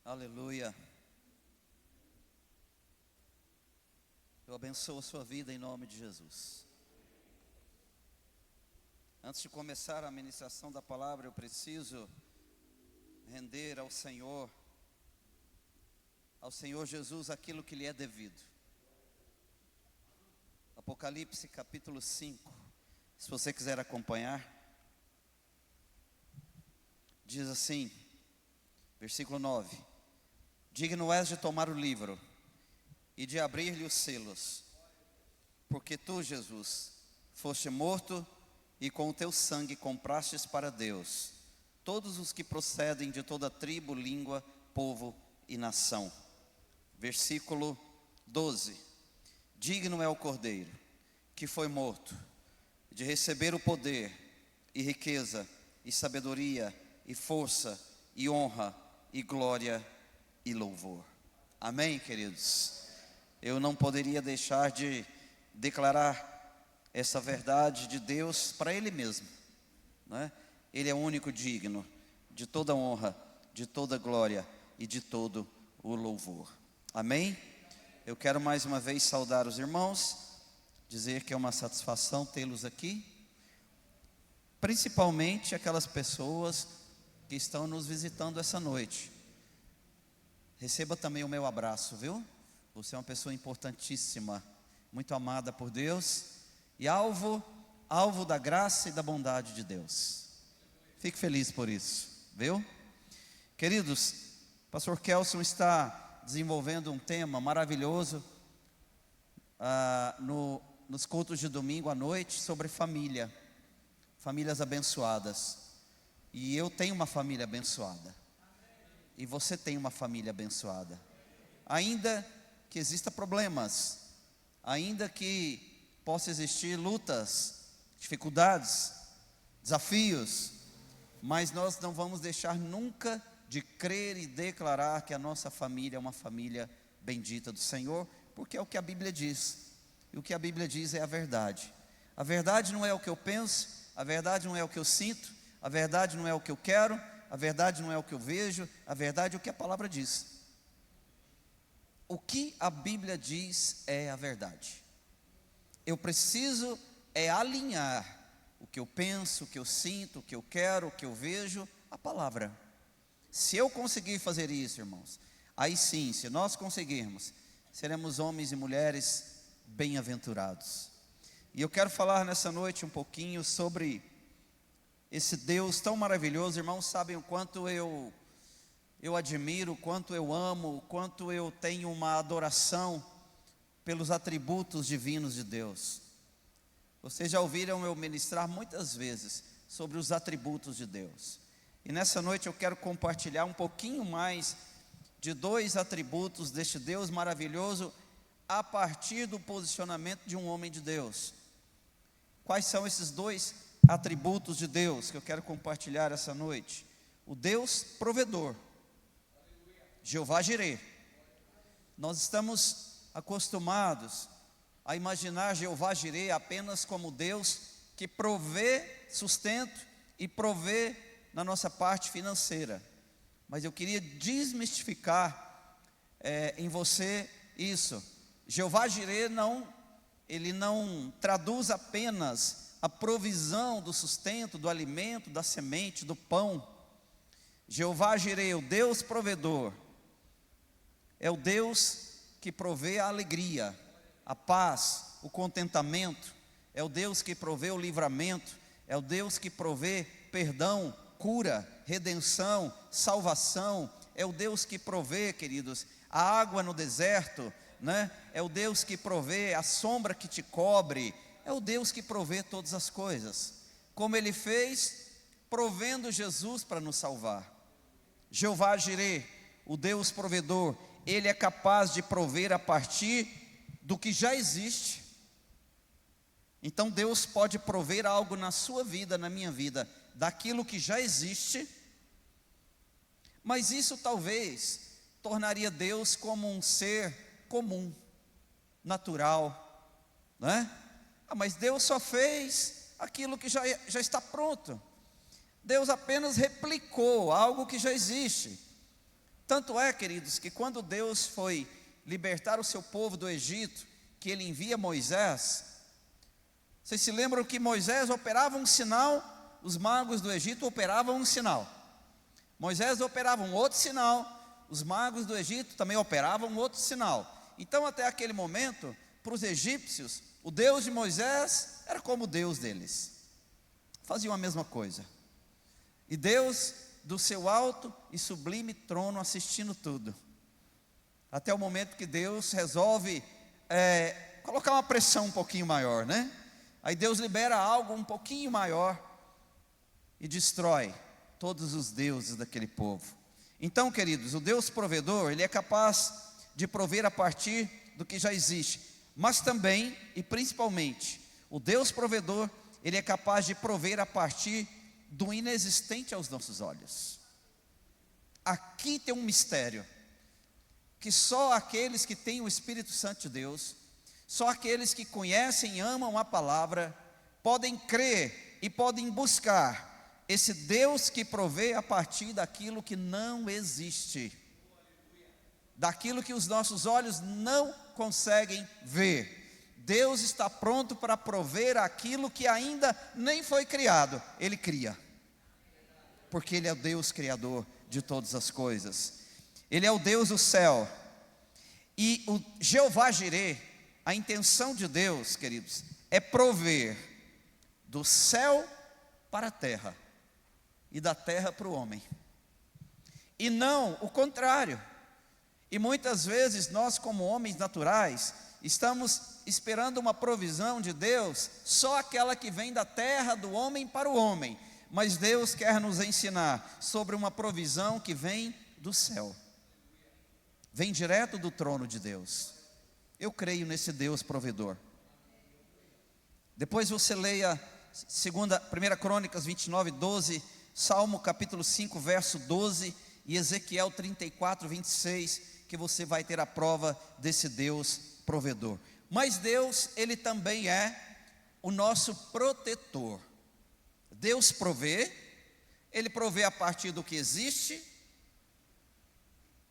Aleluia. Eu abençoo a sua vida em nome de Jesus. Antes de começar a ministração da palavra, eu preciso render ao Senhor Jesus aquilo que lhe é devido. Apocalipse capítulo 5, se você quiser acompanhar, diz assim, versículo 9: Digno és de tomar o livro e de abrir-lhe os selos, porque tu, Jesus, foste morto e com o teu sangue comprastes para Deus todos os que procedem de toda tribo, língua, povo e nação. Versículo 12: Digno é o Cordeiro que foi morto de receber o poder e riqueza e sabedoria e força e honra e glória e louvor. Amém, queridos? Eu não poderia deixar de declarar essa verdade de Deus para Ele mesmo, né? Ele é o único digno de toda honra, de toda glória e de todo o louvor. Amém? Eu quero mais uma vez saudar os irmãos, dizer que é uma satisfação tê-los aqui, principalmente aquelas pessoas que estão nos visitando essa noite. Receba também o meu abraço, viu? Você é uma pessoa importantíssima, muito amada por Deus e alvo da graça e da bondade de Deus. Fique feliz por isso, viu? Queridos, o pastor Kelson está desenvolvendo um tema maravilhoso nos cultos de domingo à noite sobre família, famílias abençoadas. E eu tenho uma família abençoada. E você tem uma família abençoada. Ainda que exista problemas, ainda que possa existir lutas, dificuldades, desafios, mas nós não vamos deixar nunca de crer e declarar que a nossa família é uma família bendita do Senhor, porque é o que a Bíblia diz. E o que a Bíblia diz é a verdade. A verdade não é o que eu penso, a verdade não é o que eu sinto, a verdade não é o que eu quero, a verdade não é o que eu vejo, a verdade é o que a palavra diz. O que a Bíblia diz é a verdade. Eu preciso alinhar o que eu penso, o que eu sinto, o que eu quero, o que eu vejo, a palavra. Se eu conseguir fazer isso, irmãos, aí sim, se nós conseguirmos, seremos homens e mulheres bem-aventurados. E eu quero falar nessa noite um pouquinho sobre esse Deus tão maravilhoso. Irmãos, sabem o quanto eu admiro, o quanto eu amo, o quanto eu tenho uma adoração pelos atributos divinos de Deus. Vocês já ouviram eu ministrar muitas vezes sobre os atributos de Deus. E nessa noite eu quero compartilhar um pouquinho mais de dois atributos deste Deus maravilhoso a partir do posicionamento de um homem de Deus. Quais são esses dois atributos de Deus que eu quero compartilhar essa noite? O Deus provedor, Jeová Jireh. Nós estamos acostumados a imaginar Jeová Jireh apenas como Deus que provê sustento e provê na nossa parte financeira. Mas eu queria desmistificar em você isso. Jeová Jireh ele não traduz apenas a provisão do sustento, do alimento, da semente, do pão. Jeová Jireh, o Deus provedor, é o Deus que provê a alegria, a paz, o contentamento. É o Deus que provê o livramento, é o Deus que provê perdão, cura, redenção, salvação. É o Deus que provê, queridos, a água no deserto, né? É o Deus que provê a sombra que te cobre. É o Deus que provê todas as coisas, como Ele fez provendo Jesus para nos salvar. Jeová Jireh, o Deus provedor, Ele é capaz de prover a partir do que já existe. Então Deus pode prover algo na sua vida, na minha vida, daquilo que já existe, mas isso talvez tornaria Deus como um ser comum, natural, não é? Mas Deus só fez aquilo que já está pronto. Deus apenas replicou algo que já existe. Tanto é, queridos, que quando Deus foi libertar o seu povo do Egito, que ele envia Moisés, vocês se lembram que Moisés operava um sinal, os magos do Egito operavam um sinal. Moisés operava um outro sinal, os magos do Egito também operavam um outro sinal. Então, até aquele momento, para os egípcios, o Deus de Moisés era como o Deus deles. Faziam a mesma coisa. E Deus, do seu alto e sublime trono, assistindo tudo. Até o momento que Deus resolve colocar uma pressão um pouquinho maior, né? Aí Deus libera algo um pouquinho maior e destrói todos os deuses daquele povo. Então, queridos, o Deus provedor, Ele é capaz de prover a partir do que já existe. Mas também, e principalmente, o Deus provedor, Ele é capaz de prover a partir do inexistente aos nossos olhos. Aqui tem um mistério, que só aqueles que têm o Espírito Santo de Deus, só aqueles que conhecem e amam a palavra, podem crer e podem buscar esse Deus que provê a partir daquilo que não existe, daquilo que os nossos olhos não conseguem ver. Deus está pronto para prover aquilo que ainda nem foi criado, Ele cria, porque Ele é o Deus criador de todas as coisas. Ele é o Deus do céu. E o Jeová Jireh, a intenção de Deus, queridos, é prover do céu para a terra e da terra para o homem, e não o contrário. E muitas vezes nós, como homens naturais, estamos esperando uma provisão de Deus, só aquela que vem da terra do homem para o homem. Mas Deus quer nos ensinar sobre uma provisão que vem do céu, vem direto do trono de Deus. Eu creio nesse Deus provedor. Depois você leia 1 Crônicas 29, 12, Salmo capítulo 5, verso 12, e Ezequiel 34, 26, que você vai ter a prova desse Deus provedor. Mas Deus, Ele também é o nosso protetor. Deus provê, Ele provê a partir do que existe.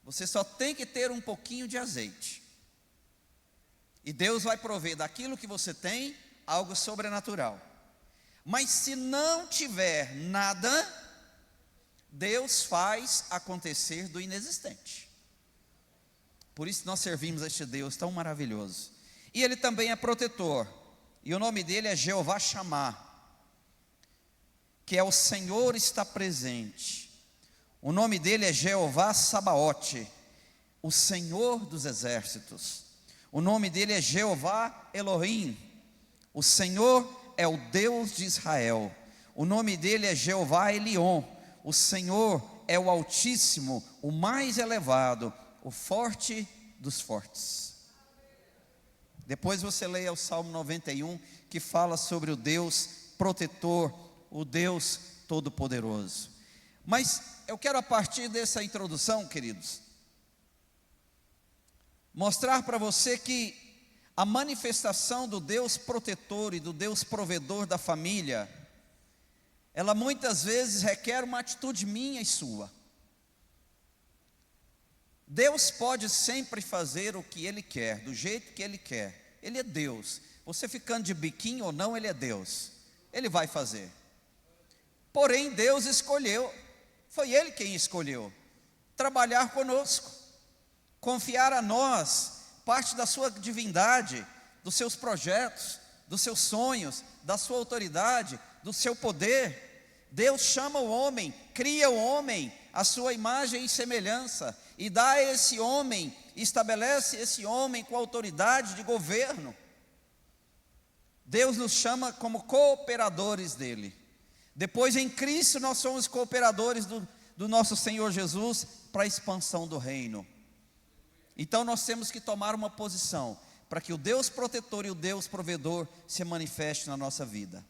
Você só tem que ter um pouquinho de azeite, e Deus vai prover daquilo que você tem algo sobrenatural. Mas se não tiver nada, Deus faz acontecer do inexistente. Por isso nós servimos a este Deus tão maravilhoso. E Ele também é protetor, e o nome dele é Jeová Shammah, que é o Senhor está presente. O nome dele é Jeová Sabaote, o Senhor dos exércitos. O nome dele é Jeová Elohim, o Senhor é o Deus de Israel. O nome dele é Jeová Elion, o Senhor é o Altíssimo, o mais elevado, o forte dos fortes. Depois você leia o Salmo 91, que fala sobre o Deus protetor, o Deus todo-poderoso. Mas eu quero, a partir dessa introdução, queridos, mostrar para você que a manifestação do Deus protetor e do Deus provedor da família, ela muitas vezes requer uma atitude minha e sua. Deus pode sempre fazer o que Ele quer, do jeito que Ele quer. Ele é Deus. Você ficando de biquinho ou não, Ele é Deus. Ele vai fazer. Porém, Deus escolheu, foi Ele quem escolheu trabalhar conosco, confiar a nós parte da sua divindade, dos seus projetos, dos seus sonhos, da sua autoridade, do seu poder. Deus chama o homem, cria o homem à sua imagem e semelhança, e dá a esse homem, estabelece esse homem com autoridade de governo. Deus nos chama como cooperadores dele. Depois, em Cristo, nós somos cooperadores do nosso Senhor Jesus para a expansão do reino. Então nós temos que tomar uma posição para que o Deus protetor e o Deus provedor se manifeste na nossa vida.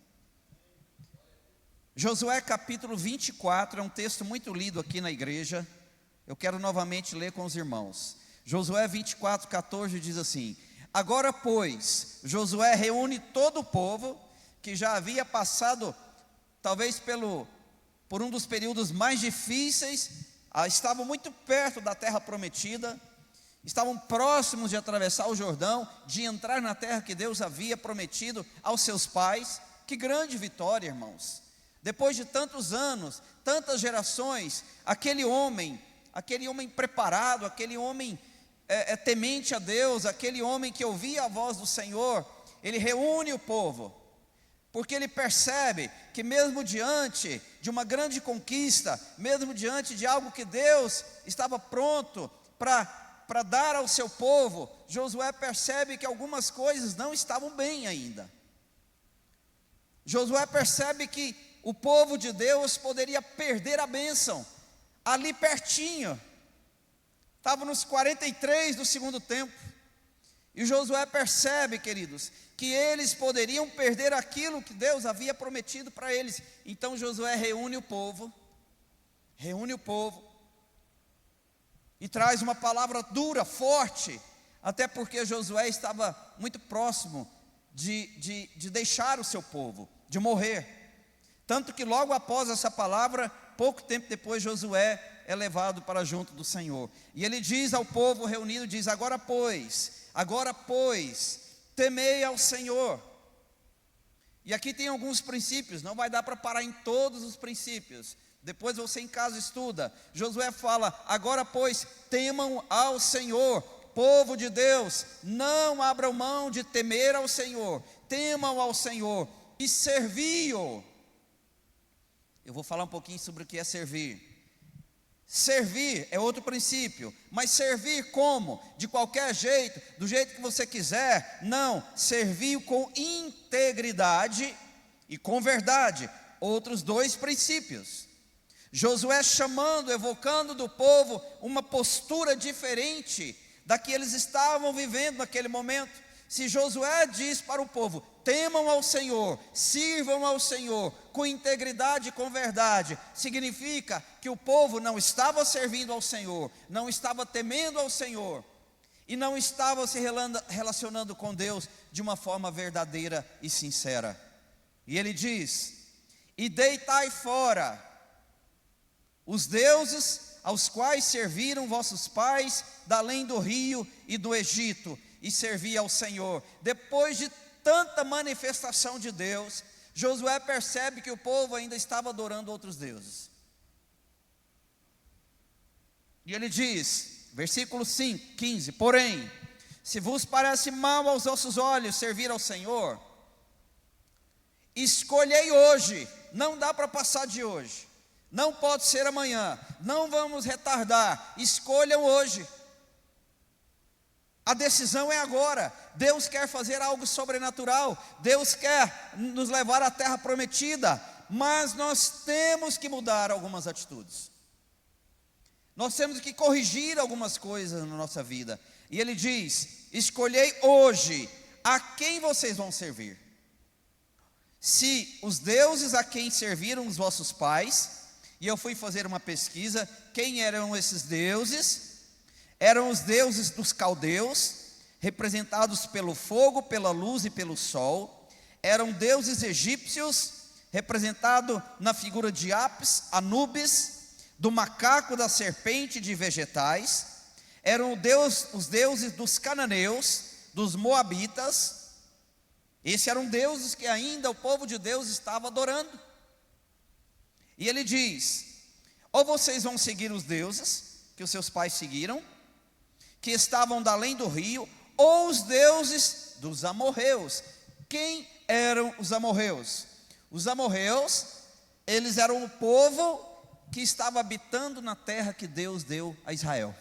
Josué capítulo 24 é um texto muito lido aqui na igreja. Eu quero novamente ler com os irmãos. Josué 24, 14 diz assim: agora, pois, Josué reúne todo o povo que já havia passado, talvez por um dos períodos mais difíceis estavam muito perto da terra prometida, estavam próximos de atravessar o Jordão, de entrar na terra que Deus havia prometido aos seus pais. Que grande vitória, irmãos! Depois de tantos anos, tantas gerações, aquele homem preparado, aquele homem temente a Deus, aquele homem que ouvia a voz do Senhor, ele reúne o povo, porque ele percebe que mesmo diante de uma grande conquista, mesmo diante de algo que Deus estava pronto para dar ao seu povo, Josué percebe que algumas coisas não estavam bem ainda. Josué percebe que o povo de Deus poderia perder a bênção, ali pertinho, estava nos 43 do segundo tempo, e Josué percebe, queridos, que eles poderiam perder aquilo que Deus havia prometido para eles. Então Josué reúne o povo, e traz uma palavra dura, forte, até porque Josué estava muito próximo de deixar o seu povo, de morrer. Tanto que logo após essa palavra, pouco tempo depois, Josué é levado para junto do Senhor. E ele diz ao povo reunido, diz: agora pois, temei ao Senhor. E aqui tem alguns princípios, não vai dar para parar em todos os princípios. Depois você em casa estuda. Josué fala: agora pois, temam ao Senhor, povo de Deus, não abram mão de temer ao Senhor, temam ao Senhor e servi-o. Eu vou falar um pouquinho sobre o que é servir. Servir é outro princípio, mas servir como? De qualquer jeito, do jeito que você quiser? Não, servir com integridade e com verdade. Outros dois princípios. Josué chamando, evocando do povo uma postura diferente da que eles estavam vivendo naquele momento. Se Josué diz para o povo: temam ao Senhor, sirvam ao Senhor com integridade e com verdade, significa que o povo não estava servindo ao Senhor, não estava temendo ao Senhor, e não estava se relacionando com Deus de uma forma verdadeira e sincera. E ele diz: e deitai fora os deuses aos quais serviram vossos pais da além do rio e do Egito, e servia ao Senhor. Depois de tanta manifestação de Deus, Josué percebe que o povo ainda estava adorando outros deuses. E ele diz, versículo 15: porém, se vos parece mal aos vossos olhos servir ao Senhor, escolhei hoje, não dá para passar de hoje, não pode ser amanhã, não vamos retardar, escolham hoje. A decisão é agora. Deus quer fazer algo sobrenatural, Deus quer nos levar à terra prometida, mas nós temos que mudar algumas atitudes, nós temos que corrigir algumas coisas na nossa vida. E ele diz: escolhei hoje a quem vocês vão servir. Se os deuses a quem serviram os vossos pais, e eu fui fazer uma pesquisa, quem eram esses deuses? Eram os deuses dos caldeus, representados pelo fogo, pela luz e pelo sol. Eram deuses egípcios, representado na figura de Apis, Anubis, do macaco, da serpente, de vegetais. Eram os deuses dos cananeus, dos moabitas. Esses eram deuses que ainda o povo de Deus estava adorando. E ele diz: ou vocês vão seguir os deuses que os seus pais seguiram, que estavam da além do rio, ou os deuses dos amorreus. Quem eram os amorreus? Os amorreus, eles eram o povo que estava habitando na terra que Deus deu a Israel.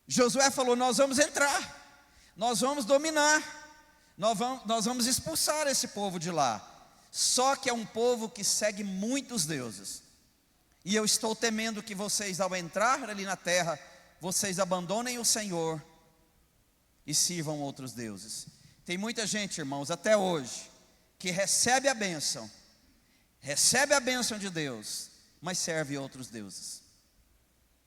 Josué falou: nós vamos entrar, nós vamos dominar, nós vamos expulsar esse povo de lá. Só que é um povo que segue muitos deuses, e eu estou temendo que vocês, ao entrar ali na terra, vocês abandonem o Senhor e sirvam outros deuses. Tem muita gente, irmãos, até hoje, que recebe a bênção de Deus, mas serve outros deuses.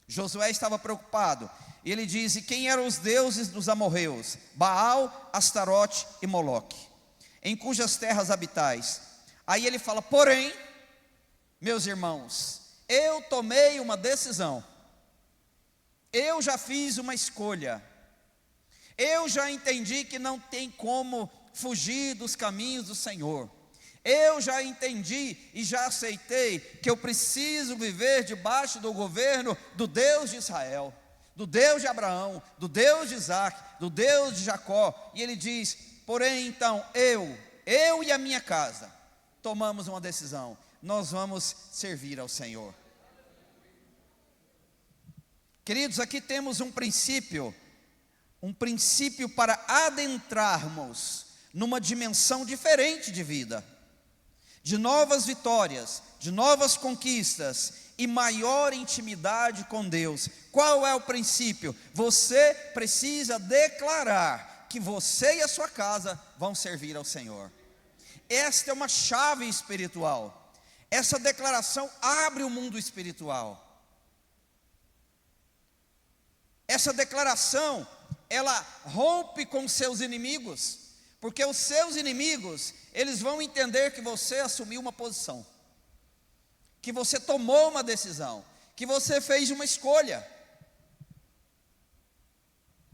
Josué estava preocupado, e ele diz: e quem eram os deuses dos amorreus? Baal, Astarote e Moloque, em cujas terras habitais. Aí ele fala: porém, meus irmãos, eu tomei uma decisão, eu já fiz uma escolha, eu já entendi que não tem como fugir dos caminhos do Senhor. Eu já entendi e já aceitei que eu preciso viver debaixo do governo do Deus de Israel, do Deus de Abraão, do Deus de Isaac, do Deus de Jacó. E ele diz: porém então eu e a minha casa tomamos uma decisão, nós vamos servir ao Senhor. Queridos, aqui temos um princípio para adentrarmos numa dimensão diferente de vida, de novas vitórias, de novas conquistas e maior intimidade com Deus. Qual é o princípio? Você precisa declarar que você e a sua casa vão servir ao Senhor. Esta é uma chave espiritual. Essa declaração abre o mundo espiritual. Essa declaração, ela rompe com seus inimigos, porque os seus inimigos, eles vão entender que você assumiu uma posição, que você tomou uma decisão, que você fez uma escolha.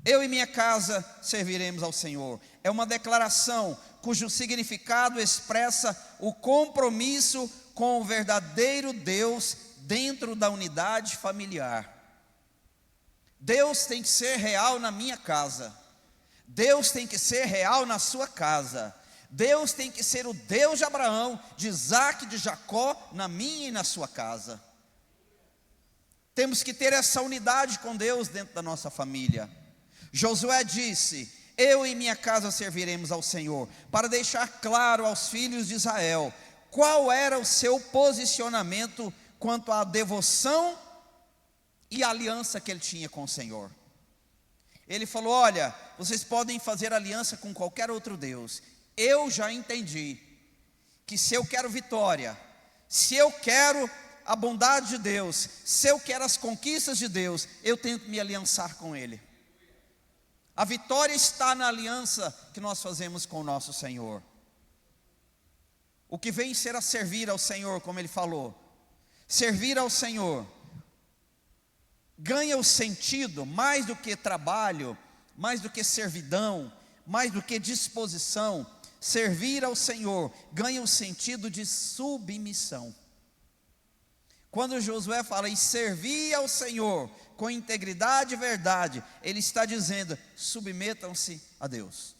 Eu e minha casa serviremos ao Senhor. É uma declaração cujo significado expressa o compromisso com o verdadeiro Deus dentro da unidade familiar. Deus tem que ser real na minha casa, Deus tem que ser real na sua casa, Deus tem que ser o Deus de Abraão, de Isaac, de Jacó, na minha e na sua casa. Temos que ter essa unidade com Deus dentro da nossa família. Josué disse: eu e minha casa serviremos ao Senhor, para deixar claro aos filhos de Israel qual era o seu posicionamento quanto à devoção e a aliança que ele tinha com o Senhor. Ele falou: olha, vocês podem fazer aliança com qualquer outro Deus, eu já entendi que se eu quero vitória, se eu quero a bondade de Deus, se eu quero as conquistas de Deus, eu tenho que me aliançar com Ele. A vitória está na aliança que nós fazemos com o nosso Senhor. O que vem ser a servir ao Senhor, como ele falou, servir ao Senhor ganha o sentido, mais do que trabalho, mais do que servidão, mais do que disposição. Servir ao Senhor ganha o sentido de submissão. Quando Josué fala em servir ao Senhor com integridade e verdade, ele está dizendo: submetam-se a Deus.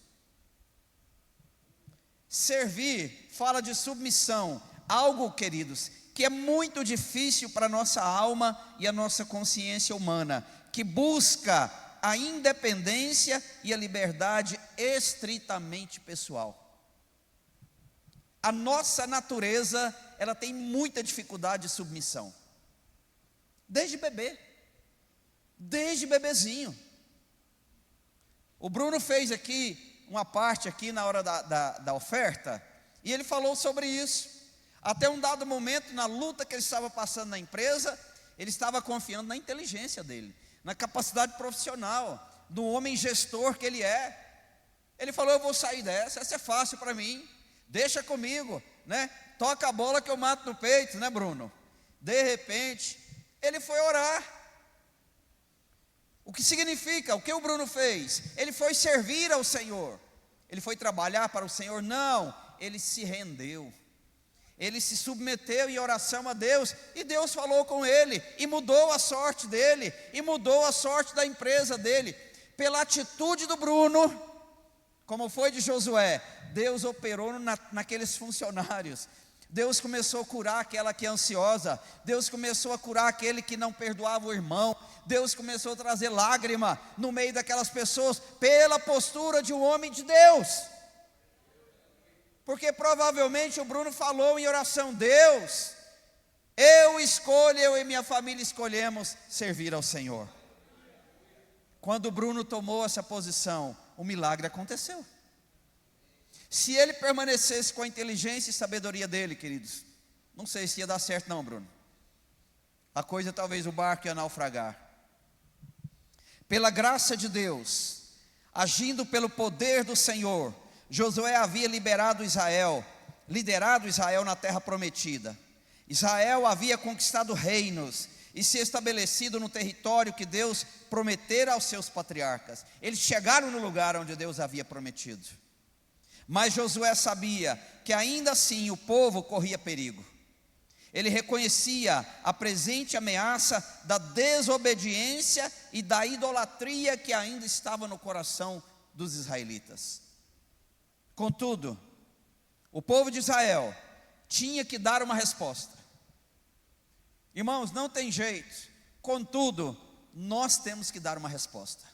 Servir fala de submissão, algo, queridos, que é muito difícil para a nossa alma e a nossa consciência humana, que busca a independência e a liberdade estritamente pessoal. A nossa natureza, ela tem muita dificuldade de submissão, desde bebezinho. O Bruno fez aqui uma parte aqui na hora da oferta, e ele falou sobre isso. Até um dado momento, na luta que ele estava passando na empresa, ele estava confiando na inteligência dele, na capacidade profissional, do homem gestor que ele é. Ele falou: eu vou sair dessa, essa é fácil para mim, deixa comigo, né? Toca a bola que eu mato no peito, né, Bruno? De repente, ele foi orar. O que significa? O que o Bruno fez? Ele foi servir ao Senhor. Ele foi trabalhar para o Senhor? Não, ele se rendeu. Ele se submeteu em oração a Deus, e Deus falou com ele, e mudou a sorte dele, e mudou a sorte da empresa dele. Pela atitude do Bruno, como foi de Josué, Deus operou naqueles funcionários. Deus começou a curar aquela que é ansiosa, Deus começou a curar aquele que não perdoava o irmão, Deus começou a trazer lágrima no meio daquelas pessoas, pela postura de um homem de Deus. Porque provavelmente o Bruno falou em oração: Deus, eu e minha família escolhemos servir ao Senhor. Quando o Bruno tomou essa posição, o milagre aconteceu. Se ele permanecesse com a inteligência e sabedoria dele, queridos, não sei se ia dar certo não, Bruno. A coisa, talvez o barco ia naufragar. Pela graça de Deus, agindo pelo poder do Senhor, Josué havia liderado Israel na terra prometida. Israel havia conquistado reinos e se estabelecido no território que Deus prometera aos seus patriarcas. Eles chegaram no lugar onde Deus havia prometido. Mas Josué sabia que ainda assim o povo corria perigo. Ele reconhecia a presente ameaça da desobediência e da idolatria que ainda estava no coração dos israelitas. Contudo, o povo de Israel tinha que dar uma resposta. Irmãos, não tem jeito. Contudo, nós temos que dar uma resposta.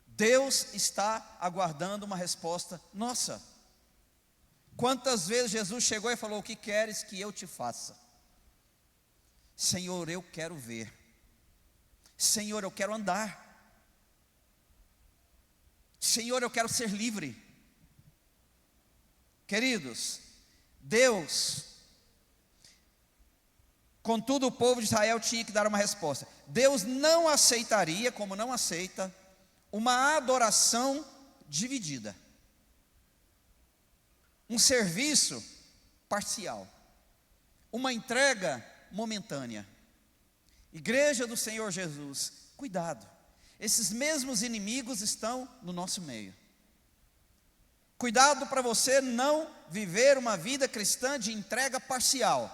Deus está aguardando uma resposta nossa. Quantas vezes Jesus chegou e falou: o que queres que eu te faça? Senhor, eu quero ver. Senhor, eu quero andar. Senhor, eu quero ser livre. Queridos, contudo o povo de Israel tinha que dar uma resposta. Deus não aceitaria, como não aceita, uma adoração dividida. Um serviço parcial, uma entrega momentânea. Igreja do Senhor Jesus, cuidado, esses mesmos inimigos estão no nosso meio. Cuidado para você não viver uma vida cristã de entrega parcial,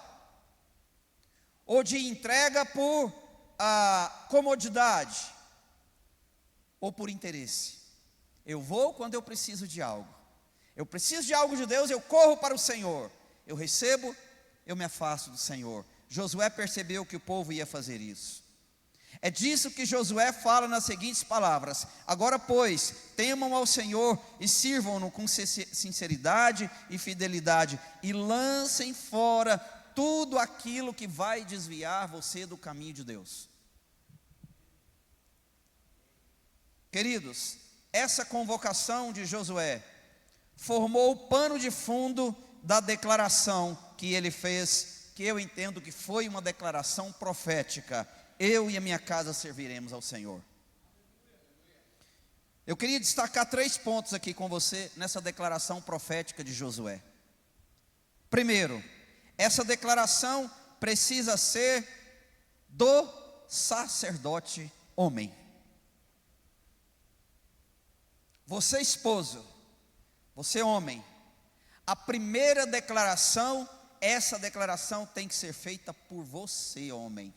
ou de entrega por comodidade, ou por interesse. Eu vou quando eu preciso de algo. Eu preciso de algo de Deus, eu corro para o Senhor. Eu recebo, eu me afasto do Senhor. Josué percebeu que o povo ia fazer isso. É disso que Josué fala nas seguintes palavras: agora, pois, temam ao Senhor e sirvam-no com sinceridade e fidelidade, e lancem fora tudo aquilo que vai desviar você do caminho de Deus. Queridos, essa convocação de Josué formou o pano de fundo da declaração que ele fez, que eu entendo que foi uma declaração profética: eu e a minha casa serviremos ao Senhor. Eu queria destacar 3 pontos aqui com você nessa declaração profética de Josué. Primeiro, essa declaração precisa ser do sacerdote homem. Você, esposo, você, homem, a primeira declaração, essa declaração tem que ser feita por você, homem.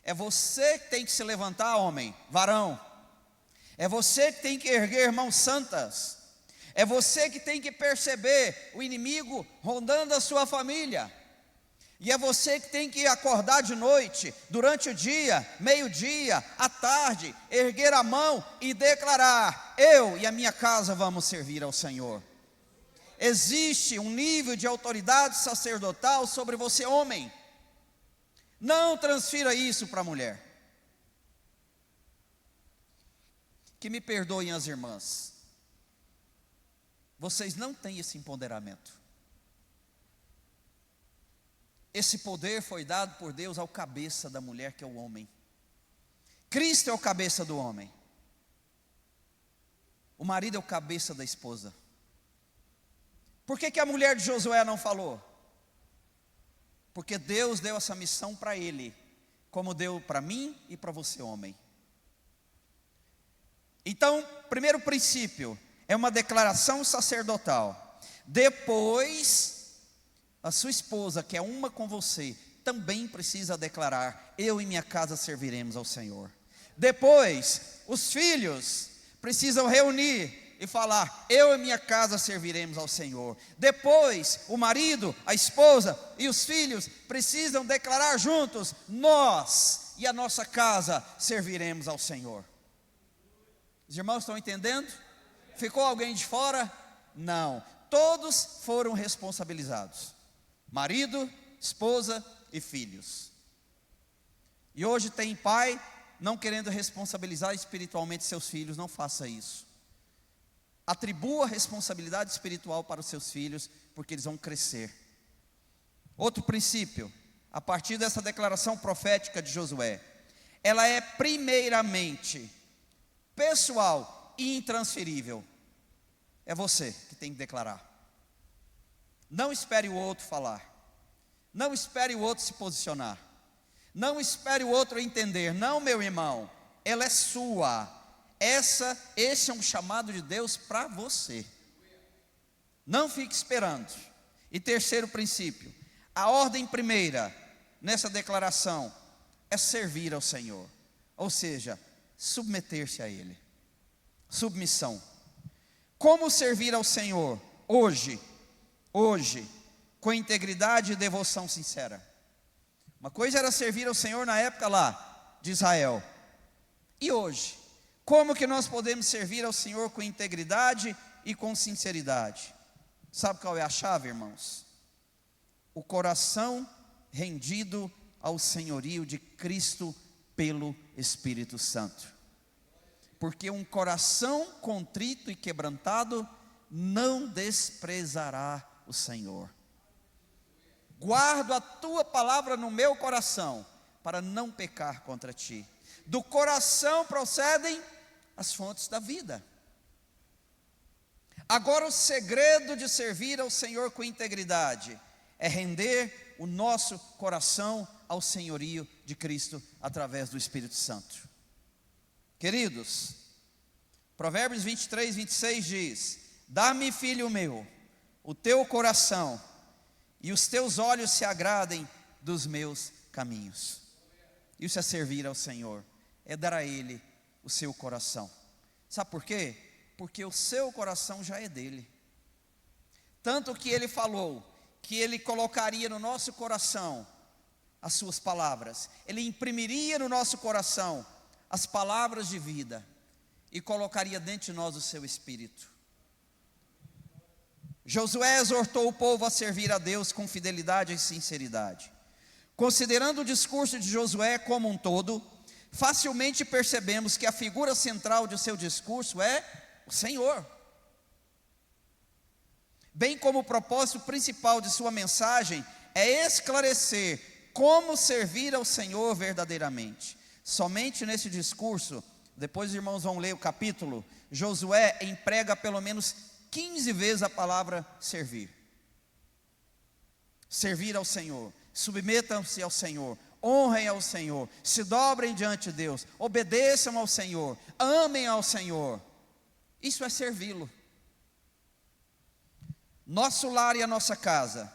É você que tem que se levantar, homem, varão. É você que tem que erguer mãos santas. É você que tem que perceber o inimigo rondando a sua família. E é você que tem que acordar de noite, durante o dia, meio-dia, à tarde, erguer a mão e declarar: eu e a minha casa vamos servir ao Senhor. Existe um nível de autoridade sacerdotal sobre você, homem. Não transfira isso para a mulher. Que me perdoem as irmãs, vocês não têm esse empoderamento. Esse poder foi dado por Deus ao cabeça da mulher, que é o homem. Cristo é o cabeça do homem. O marido é o cabeça da esposa. Por que a mulher de Josué não falou? Porque Deus deu essa missão para ele, como deu para mim e para você, homem. Então, primeiro princípio, é uma declaração sacerdotal. Depois, a sua esposa, que é uma com você, também precisa declarar: eu e minha casa serviremos ao Senhor. Depois, os filhos precisam reunir e falar: eu e minha casa serviremos ao Senhor. Depois, o marido, a esposa e os filhos precisam declarar juntos: nós e a nossa casa serviremos ao Senhor. Os irmãos estão entendendo? Ficou alguém de fora? Não, todos foram responsabilizados: marido, esposa e filhos. E hoje tem pai não querendo responsabilizar espiritualmente seus filhos. Não faça isso. Atribua a responsabilidade espiritual para os seus filhos, porque eles vão crescer. Outro princípio, a partir dessa declaração profética de Josué, ela é primeiramente pessoal e intransferível. É você que tem que declarar. Não espere o outro falar. Não espere o outro se posicionar. Não espere o outro entender. Não, meu irmão, ela é sua. Esse é um chamado de Deus para você. Não fique esperando. E terceiro princípio, a ordem primeira nessa declaração é servir ao Senhor, ou seja, submeter-se a Ele. Submissão. Como servir ao Senhor hoje, com integridade e devoção sincera? Uma coisa era servir ao Senhor na época lá de Israel. E hoje, como que nós podemos servir ao Senhor com integridade e com sinceridade? Sabe qual é a chave, irmãos? O coração rendido ao senhorio de Cristo pelo Espírito Santo. Porque um coração contrito e quebrantado não desprezará o Senhor. Guardo a tua palavra no meu coração, para não pecar contra ti. Do coração procedem as fontes da vida. Agora o segredo de servir ao Senhor com integridade é render o nosso coração ao senhorio de Cristo através do Espírito Santo. Queridos, Provérbios 23, 26 diz: dá-me, filho meu, o teu coração, e os teus olhos se agradem dos meus caminhos. Isso é servir ao Senhor, é dar a Ele o seu coração. Sabe por quê? Porque o seu coração já é dele. Tanto que Ele falou que Ele colocaria no nosso coração as suas palavras. Ele imprimiria no nosso coração as palavras de vida e colocaria dentro de nós o seu Espírito. Josué exortou o povo a servir a Deus com fidelidade e sinceridade. Considerando o discurso de Josué como um todo, facilmente percebemos que a figura central de seu discurso é o Senhor, bem como o propósito principal de sua mensagem é esclarecer como servir ao Senhor verdadeiramente. Somente nesse discurso, depois os irmãos vão ler o capítulo, Josué emprega pelo menos 15 vezes a palavra servir. Servir ao Senhor, submetam-se ao Senhor, honrem ao Senhor, se dobrem diante de Deus, obedeçam ao Senhor, amem ao Senhor. Isso é servi-lo. Nosso lar e a nossa casa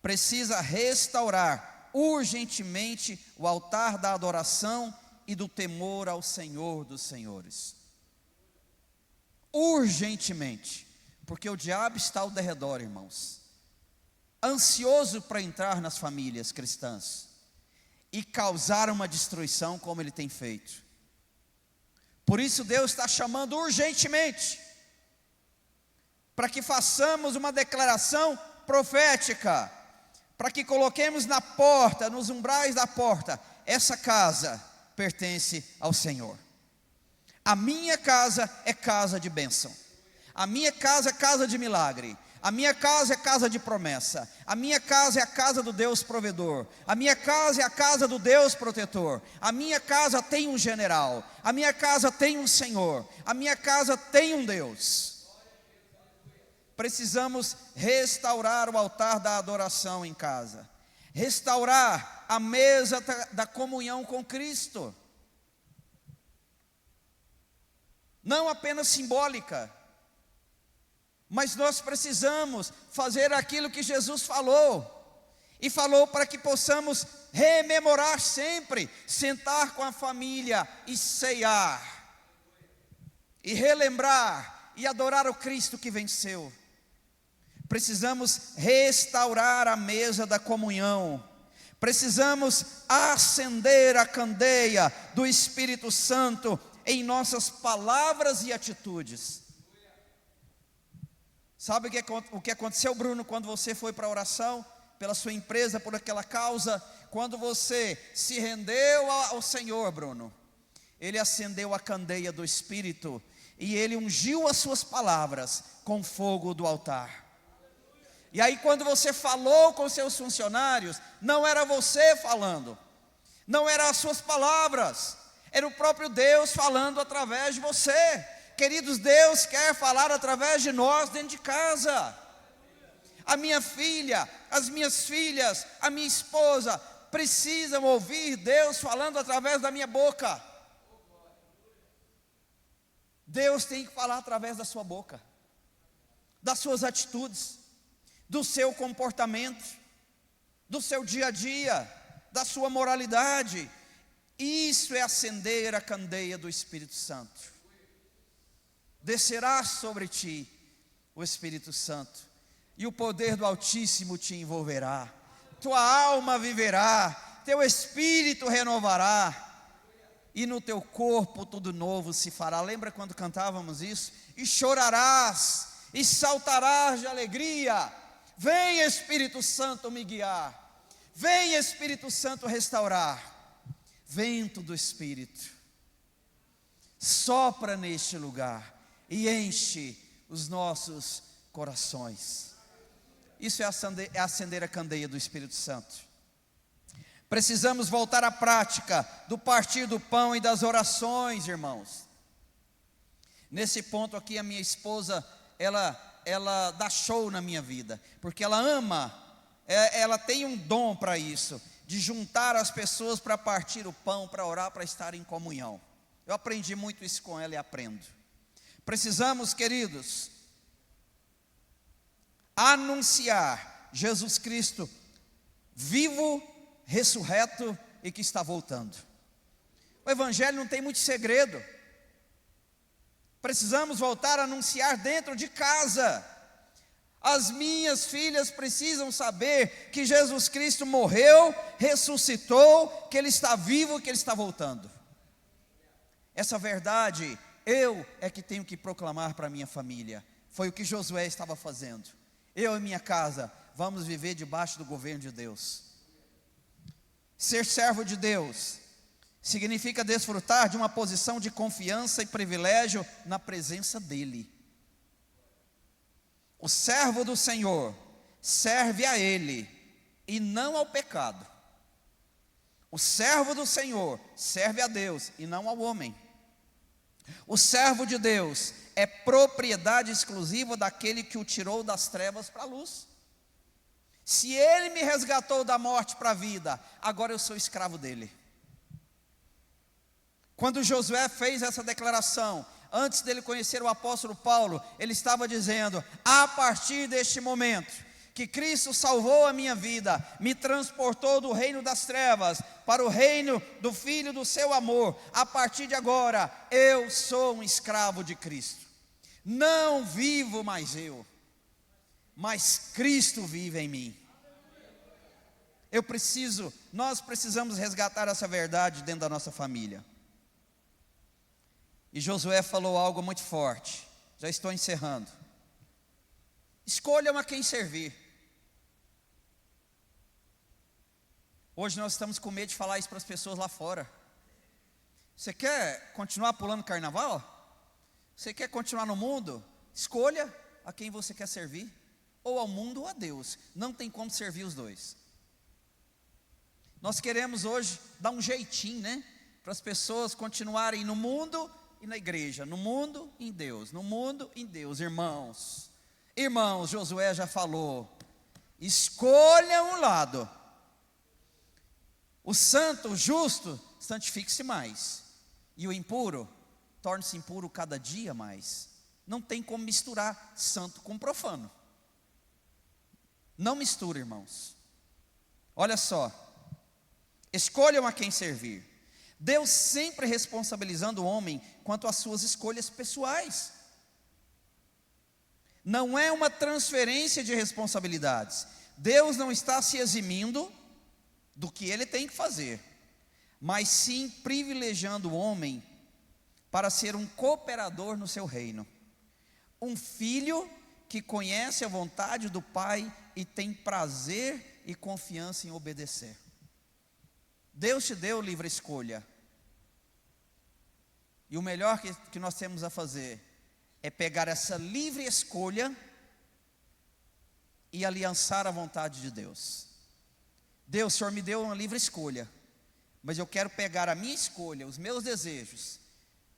precisa restaurar urgentemente o altar da adoração e do temor ao Senhor dos senhores. Urgentemente, porque o diabo está ao derredor, irmãos, ansioso para entrar nas famílias cristãs e causar uma destruição como ele tem feito. Por isso Deus está chamando urgentemente para que façamos uma declaração profética, para que coloquemos na porta, nos umbrais da porta: essa casa pertence ao Senhor. A minha casa é casa de bênção, a minha casa é casa de milagre, a minha casa é casa de promessa, a minha casa é a casa do Deus provedor, a minha casa é a casa do Deus protetor, a minha casa tem um general, a minha casa tem um Senhor, a minha casa tem um Deus. Precisamos restaurar o altar da adoração em casa, restaurar a mesa da comunhão com Cristo, não apenas simbólica, mas nós precisamos fazer aquilo que Jesus falou, e falou para que possamos rememorar sempre, sentar com a família e ceiar, e relembrar e adorar o Cristo que venceu. Precisamos restaurar a mesa da comunhão, precisamos acender a candeia do Espírito Santo em nossas palavras e atitudes. Sabe o que aconteceu, Bruno, quando você foi para a oração, pela sua empresa, por aquela causa? Quando você se rendeu ao Senhor, Bruno, Ele acendeu a candeia do Espírito, e Ele ungiu as suas palavras com fogo do altar. E aí quando você falou com seus funcionários, não era você falando, não eram as suas palavras, era o próprio Deus falando através de você. Queridos, Deus quer falar através de nós dentro de casa. A minha filha, as minhas filhas, a minha esposa precisam ouvir Deus falando através da minha boca. Deus tem que falar através da sua boca, das suas atitudes, do seu comportamento, do seu dia a dia, da sua moralidade. Isso é acender a candeia do Espírito Santo. Descerá sobre ti o Espírito Santo, e o poder do Altíssimo te envolverá. Tua alma viverá, teu espírito renovará, e no teu corpo tudo novo se fará. Lembra quando cantávamos isso? E chorarás, e saltarás de alegria. Vem Espírito Santo me guiar, vem Espírito Santo restaurar. Vento do Espírito, sopra neste lugar e enche os nossos corações. Isso é acender a candeia do Espírito Santo. Precisamos voltar à prática do partir do pão e das orações, irmãos. Nesse ponto aqui, a minha esposa, ela dá show na minha vida, porque ela ama, ela tem um dom para isso, de juntar as pessoas para partir o pão, para orar, para estar em comunhão. Eu aprendi muito isso com ela e aprendo. Precisamos, queridos, anunciar Jesus Cristo vivo, ressurreto e que está voltando. O Evangelho não tem muito segredo. Precisamos voltar a anunciar dentro de casa. As minhas filhas precisam saber que Jesus Cristo morreu, ressuscitou, que Ele está vivo, que Ele está voltando. Essa verdade eu é que tenho que proclamar para a minha família. Foi o que Josué estava fazendo. Eu e minha casa vamos viver debaixo do governo de Deus. Ser servo de Deus significa desfrutar de uma posição de confiança e privilégio na presença dEle. O servo do Senhor serve a Ele e não ao pecado. O servo do Senhor serve a Deus e não ao homem. O servo de Deus é propriedade exclusiva daquele que o tirou das trevas para a luz. Se Ele me resgatou da morte para a vida, agora eu sou escravo dEle. Quando Josué fez essa declaração, antes dele conhecer o apóstolo Paulo, ele estava dizendo: a partir deste momento, que Cristo salvou a minha vida, me transportou do reino das trevas, para o reino do Filho do seu amor, a partir de agora, eu sou um escravo de Cristo, não vivo mais eu, mas Cristo vive em mim. Nós precisamos resgatar essa verdade dentro da nossa família. E Josué falou algo muito forte, já estou encerrando. Escolham a quem servir. Hoje nós estamos com medo de falar isso para as pessoas lá fora. Você quer continuar pulando carnaval? Você quer continuar no mundo? Escolha a quem você quer servir, ou ao mundo ou a Deus. Não tem como servir os dois. Nós queremos hoje dar um jeitinho, né? Para as pessoas continuarem no mundo e na igreja, no mundo em Deus, no mundo em Deus. Irmãos, Josué já falou: escolha um lado. O santo, o justo, santifique-se mais, e o impuro, torne-se impuro cada dia mais. Não tem como misturar santo com profano. Não mistura, irmãos. Olha só, escolham a quem servir. Deus sempre responsabilizando o homem quanto às suas escolhas pessoais. Não é uma transferência de responsabilidades. Deus não está se eximindo do que Ele tem que fazer, mas sim privilegiando o homem para ser um cooperador no seu reino. Um filho que conhece a vontade do Pai e tem prazer e confiança em obedecer. Deus te deu livre escolha. E o melhor que nós temos a fazer é pegar essa livre escolha e aliançar a vontade de Deus. Deus, o Senhor me deu uma livre escolha, mas eu quero pegar a minha escolha, os meus desejos,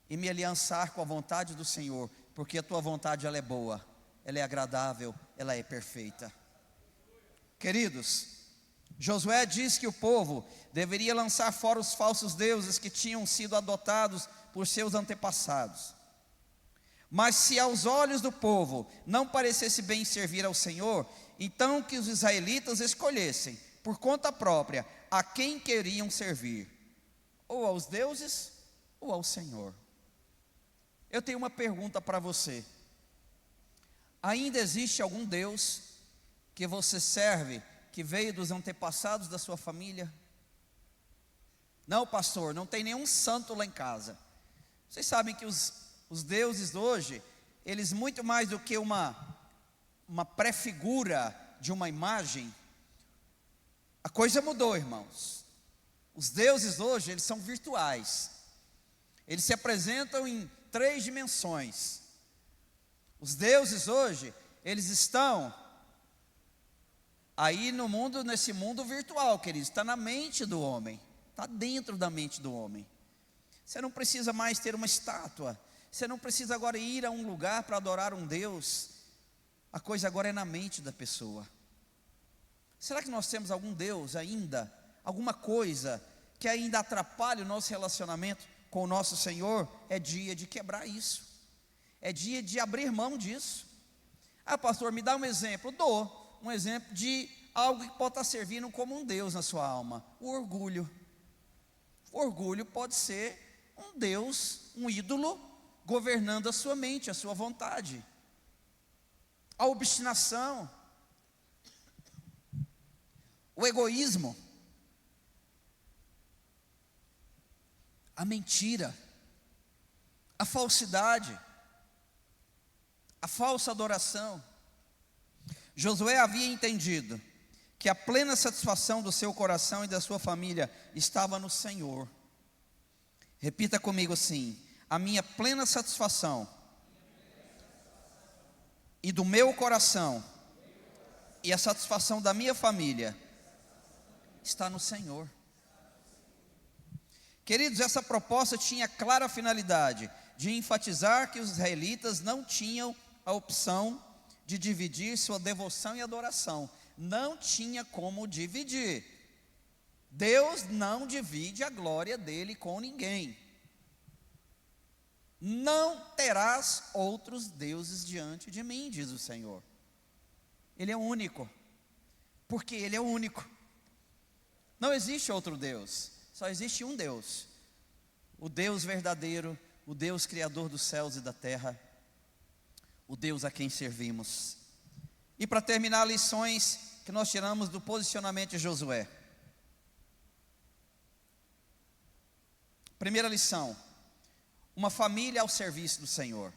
e me aliançar com a vontade do Senhor, porque a tua vontade ela é boa, ela é agradável, ela é perfeita. Queridos, Josué diz que o povo deveria lançar fora os falsos deuses que tinham sido adotados por seus antepassados. Mas se aos olhos do povo não parecesse bem servir ao Senhor, então que os israelitas escolhessem, por conta própria, a quem queriam servir, ou aos deuses, ou ao Senhor. Eu tenho uma pergunta para você: ainda existe algum Deus que você serve, que veio dos antepassados da sua família? Não, pastor, não tem nenhum santo lá em casa. Vocês sabem que os deuses hoje, eles muito mais do que uma pré-figura de uma imagem, a coisa mudou, irmãos. Os deuses hoje, eles são virtuais. Eles se apresentam em 3 dimensões. Os deuses hoje, eles estão aí no mundo, nesse mundo virtual, queridos. Está na mente do homem, está dentro da mente do homem. Você não precisa mais ter uma estátua, você não precisa agora ir a um lugar para adorar um Deus. A coisa agora é na mente da pessoa. Será que nós temos algum Deus ainda, alguma coisa que ainda atrapalha o nosso relacionamento com o nosso Senhor? É dia de quebrar isso, é dia de abrir mão disso. Ah, pastor, me dá um exemplo. Dou um exemplo de algo que pode estar servindo como um Deus na sua alma: o orgulho. O orgulho pode ser um Deus, um ídolo, governando a sua mente, a sua vontade. A obstinação, o egoísmo, a mentira, a falsidade, a falsa adoração. Josué havia entendido que a plena satisfação do seu coração e da sua família estava no Senhor. Repita comigo assim: a minha plena satisfação e do meu coração e a satisfação da minha família está no Senhor. Queridos, essa proposta tinha clara finalidade de enfatizar que os israelitas não tinham a opção de dividir sua devoção e adoração. Não tinha como dividir. Deus não divide a glória dele com ninguém. Não terás outros deuses diante de mim, diz o Senhor. Ele é único, porque Ele é único. Não existe outro Deus, só existe um Deus. O Deus verdadeiro, o Deus criador dos céus e da terra, o Deus a quem servimos. E para terminar, lições que nós tiramos do posicionamento de Josué. Primeira lição: uma família ao serviço do Senhor.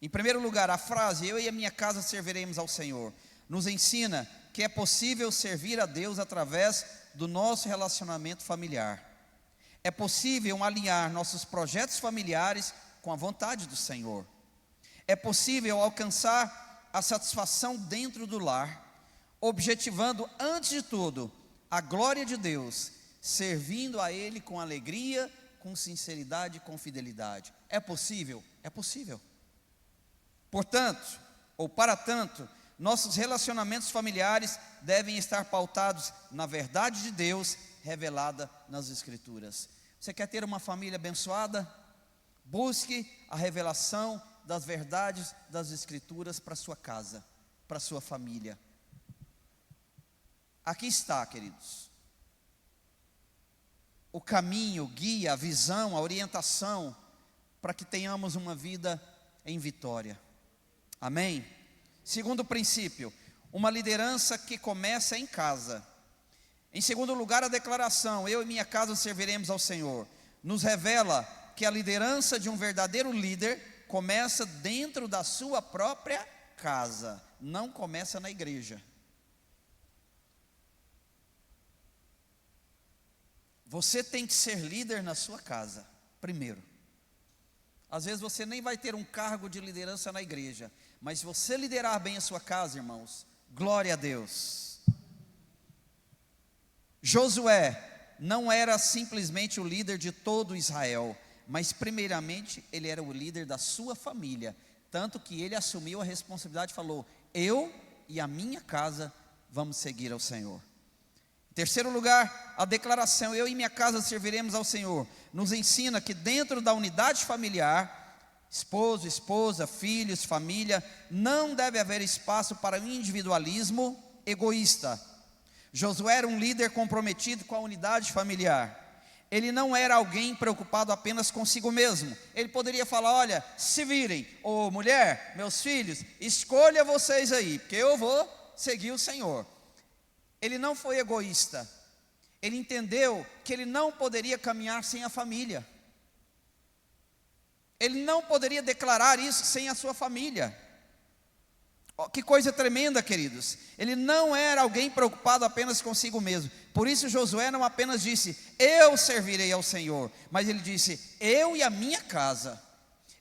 Em primeiro lugar, a frase "eu e a minha casa serviremos ao Senhor" nos ensina que é possível servir a Deus através do nosso relacionamento familiar. É possível alinhar nossos projetos familiares com a vontade do Senhor. É possível alcançar a satisfação dentro do lar, objetivando antes de tudo a glória de Deus, servindo a Ele com alegria, com sinceridade e com fidelidade. É possível? É possível. Portanto, ou para tanto, nossos relacionamentos familiares devem estar pautados na verdade de Deus revelada nas Escrituras. Você quer ter uma família abençoada? Busque a revelação das verdades das Escrituras para sua casa, para sua família. Aqui está, queridos, o caminho, o guia, a visão, a orientação para que tenhamos uma vida em vitória. Amém? Segundo princípio, uma liderança que começa em casa. Em segundo lugar, a declaração "eu e minha casa serviremos ao Senhor" nos revela que a liderança de um verdadeiro líder começa dentro da sua própria casa, não começa na igreja. Você tem que ser líder na sua casa, primeiro. Às vezes você nem vai ter um cargo de liderança na igreja, mas se você liderar bem a sua casa, irmãos, glória a Deus. Josué não era simplesmente o líder de todo Israel, mas primeiramente ele era o líder da sua família, tanto que ele assumiu a responsabilidade e falou: "eu e a minha casa vamos seguir ao Senhor. Em terceiro lugar, a declaração, eu e minha casa serviremos ao Senhor, nos ensina que dentro da unidade familiar, esposo, esposa, filhos, família, não deve haver espaço para o individualismo egoísta. Josué era um líder comprometido com a unidade familiar. Ele não era alguém preocupado apenas consigo mesmo. Ele poderia falar, olha, se virem, ô mulher, meus filhos, escolha vocês aí, porque eu vou seguir o Senhor. Ele não foi egoísta. Ele entendeu que ele não poderia caminhar sem a família. Ele não poderia declarar isso sem a sua família. Que coisa tremenda, queridos. Ele não era alguém preocupado apenas consigo mesmo. Por isso Josué não apenas disse, eu servirei ao Senhor, mas ele disse, eu e a minha casa,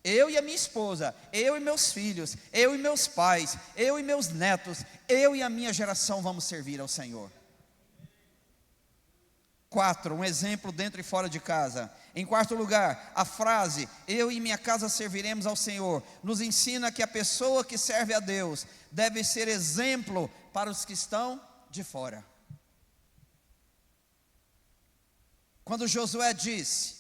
eu e a minha esposa, eu e meus filhos, eu e meus pais, eu e meus netos, eu e a minha geração vamos servir ao Senhor. 4, um exemplo dentro e fora de casa. Em quarto lugar, a frase, eu e minha casa serviremos ao Senhor, nos ensina que a pessoa que serve a Deus deve ser exemplo para os que estão de fora. Quando Josué disse,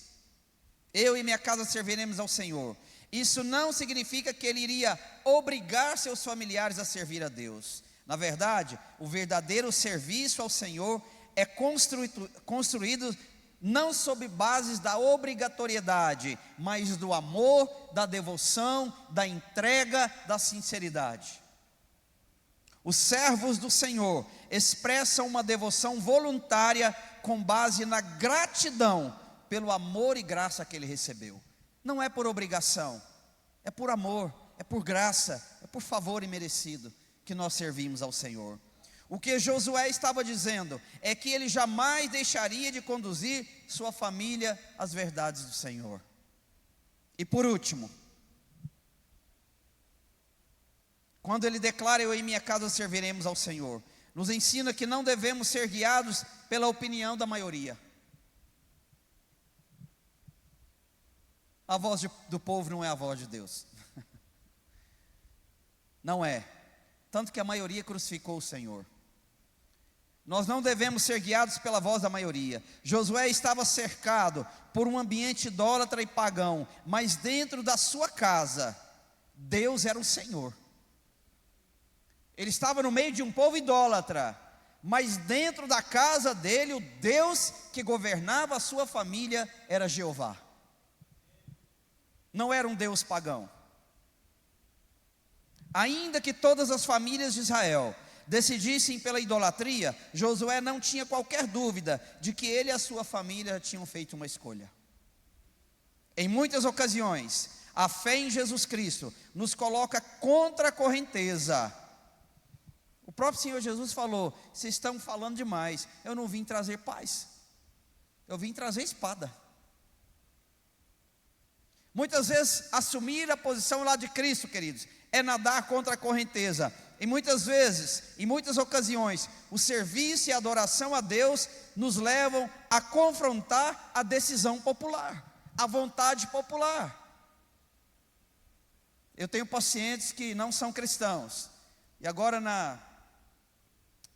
eu e minha casa serviremos ao Senhor, isso não significa que ele iria obrigar seus familiares a servir a Deus. Na verdade, o verdadeiro serviço ao Senhor é construído não sob bases da obrigatoriedade, mas do amor, da devoção, da entrega, da sinceridade. Os servos do Senhor expressam uma devoção voluntária com base na gratidão pelo amor e graça que ele recebeu. Não é por obrigação, é por amor, é por graça, é por favor imerecido que nós servimos ao Senhor. O que Josué estava dizendo é que ele jamais deixaria de conduzir sua família às verdades do Senhor. E por último, quando ele declara, eu e minha casa serviremos ao Senhor, nos ensina que não devemos ser guiados pela opinião da maioria. A voz do povo não é a voz de Deus. Não é. Tanto que a maioria crucificou o Senhor. Nós não devemos ser guiados pela voz da maioria. Josué estava cercado por um ambiente idólatra e pagão, mas dentro da sua casa, Deus era o Senhor. Ele estava no meio de um povo idólatra, mas dentro da casa dele, o Deus que governava a sua família era Jeová. Não era um Deus pagão. Ainda que todas as famílias de Israel decidissem pela idolatria, Josué não tinha qualquer dúvida de que ele e a sua família tinham feito uma escolha. Em muitas ocasiões, a fé em Jesus Cristo nos coloca contra a correnteza. O próprio Senhor Jesus falou, vocês estão falando demais, eu não vim trazer paz, eu vim trazer espada. Muitas vezes, assumir a posição lá de Cristo, queridos, é nadar contra a correnteza. E muitas vezes, em muitas ocasiões, o serviço e a adoração a Deus nos levam a confrontar a decisão popular, a vontade popular. Eu tenho pacientes que não são cristãos, e agora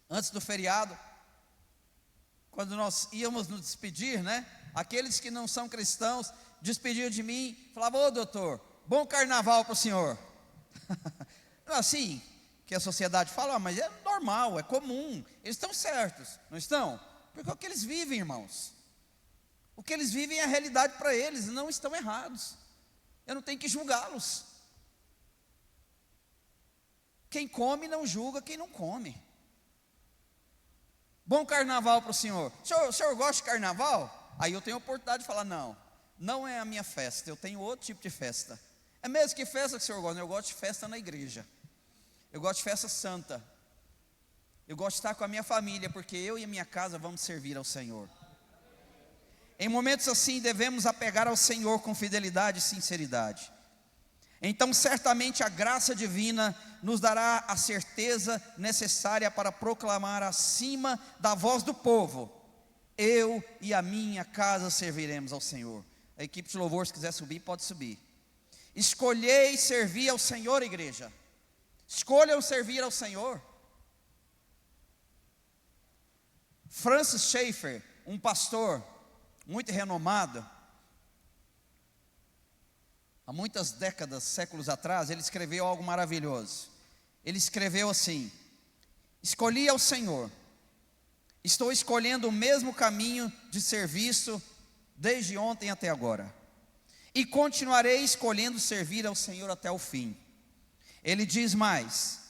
antes do feriado, quando nós íamos nos despedir, aqueles que não são cristãos despediam de mim, falavam, ô doutor, bom carnaval para o senhor. Assim que a sociedade fala, mas é normal, é comum, eles estão certos, não estão? Porque é o que eles vivem, irmãos, o que eles vivem é a realidade para eles, não estão errados, eu não tenho que julgá-los. Quem come não julga quem não come. Bom carnaval para o senhor. O senhor gosta de carnaval? Aí eu tenho a oportunidade de falar, não é a minha festa, eu tenho outro tipo de festa. É mesmo que festa que o senhor gosta? Eu gosto de festa na igreja, eu gosto de festa santa, eu gosto de estar com a minha família, porque eu e a minha casa vamos servir ao Senhor. Em momentos assim devemos apegar ao Senhor com fidelidade e sinceridade. Então certamente a graça divina nos dará a certeza necessária para proclamar acima da voz do povo, eu e a minha casa serviremos ao Senhor. A equipe de louvor, se quiser subir, pode subir. Escolhei servir ao Senhor, igreja. Escolham servir ao Senhor. Francis Schaeffer, um pastor muito renomado, há muitas décadas, séculos atrás, ele escreveu algo maravilhoso. Ele escreveu assim: escolhi ao Senhor, estou escolhendo o mesmo caminho de serviço desde ontem até agora, e continuarei escolhendo servir ao Senhor até o fim. Ele diz mais: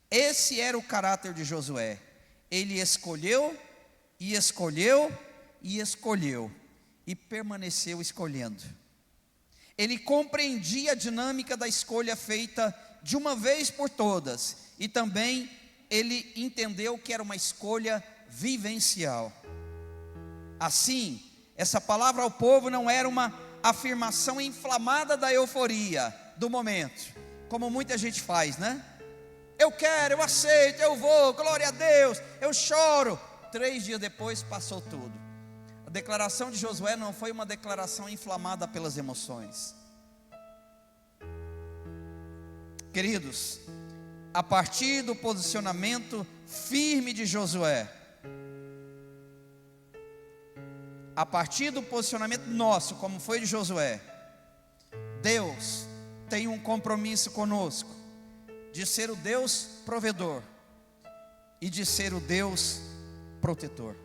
esse era o caráter de Josué. Ele escolheu, e escolheu, e escolheu, e permaneceu escolhendo. Ele compreendia a dinâmica da escolha feita de uma vez por todas, e também ele entendeu que era uma escolha vivencial. Assim, essa palavra ao povo não era uma afirmação inflamada da euforia do momento, como muita gente faz, né? Eu quero, eu aceito, eu vou, glória a Deus, eu choro. 3 dias depois passou tudo. A declaração de Josué não foi uma declaração inflamada pelas emoções. Queridos, a partir do posicionamento firme de Josué, a partir do posicionamento nosso, como foi de Josué, Deus tem um compromisso conosco, de ser o Deus provedor, e de ser o Deus protetor.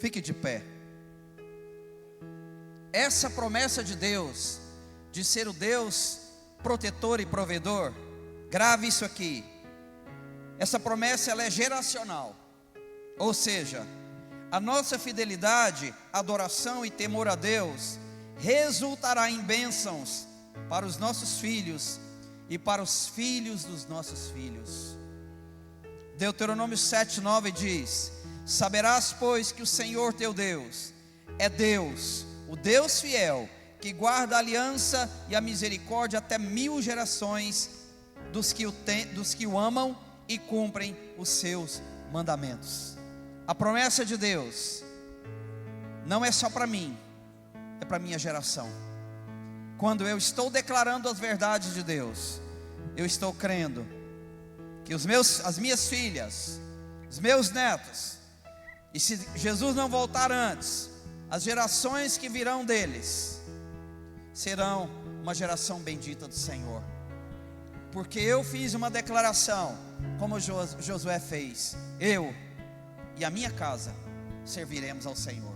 Fique de pé. Essa promessa de Deus, de ser o Deus protetor e provedor, grave isso aqui. Essa promessa, ela é geracional. Ou seja, a nossa fidelidade, adoração e temor a Deus resultará em bênçãos para os nossos filhos e para os filhos dos nossos filhos. Deuteronômio 7:9 diz: saberás, pois, que o Senhor teu Deus é Deus, o Deus fiel, que guarda a aliança e a misericórdia até 1000 gerações dos que o amam e cumprem os seus mandamentos. A promessa de Deus não é só para mim, é para minha geração. Quando eu estou declarando as verdades de Deus, eu estou crendo que as minhas filhas, os meus netos, e se Jesus não voltar antes, as gerações que virão deles serão uma geração bendita do Senhor. Porque eu fiz uma declaração, como Josué fez: eu e a minha casa serviremos ao Senhor.